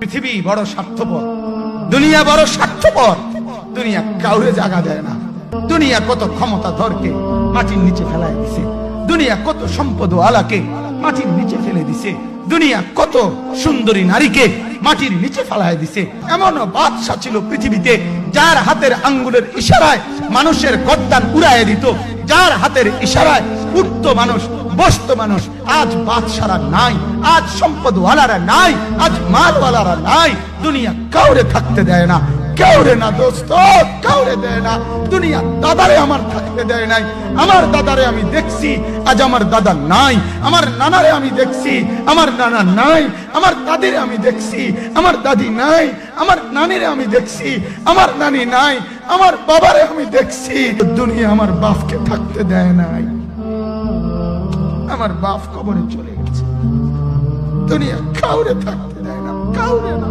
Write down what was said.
পৃথিবী বড় স্বার্থপর, দুনিয়া বড় স্বার্থপর। দুনিয়া কাউরে জায়গা দেয় না। দুনিয়া কত ক্ষমতাধরকে মাটির নিচে ফেলায় দিছে, দুনিয়া কত সম্পদ আলাকে মাটির নিচে ফেলে দিছে, দুনিয়া কত সুন্দরী নারীকে মাটির নিচে ফেলায় দিছে। এমন বাদশা ছিল পৃথিবীতে যার হাতের আঙ্গুলের ইশারায় মানুষের গর্দান উড়াইয়া দিত, যার হাতের ইশারায় উঠতো মানুষ, বসতো মানুষ। আজ বাদশারা নাই, আজ সম্পদওয়ালারা নাই, আজ মালওয়ালারা নাই। দুনিয়া কাউরে থাকতে দেয় না, কাউরে না দোস্ত, কাউরে দেয় না। দুনিয়া দাদারে আমার থাকতে দেয় নাই। আমার দাদারে আমি দেখছি, আজ আমার দাদা নাই। আমার নানারে আমি দেখছি, আমার নানা নাই। আমার দাদিরে আমি দেখছি, আমার দাদি নাই। আমার নানিরে আমি দেখছি, আমার নানি নাই। আমার বাবারে আমি দেখছি। দুনিয়া আমার বাপকে থাকতে দেয় নাই। আমার বাপ কবরে চলে গেছে। দুনিয়া কাউরে থাকতে দেয় না, কাউরে না।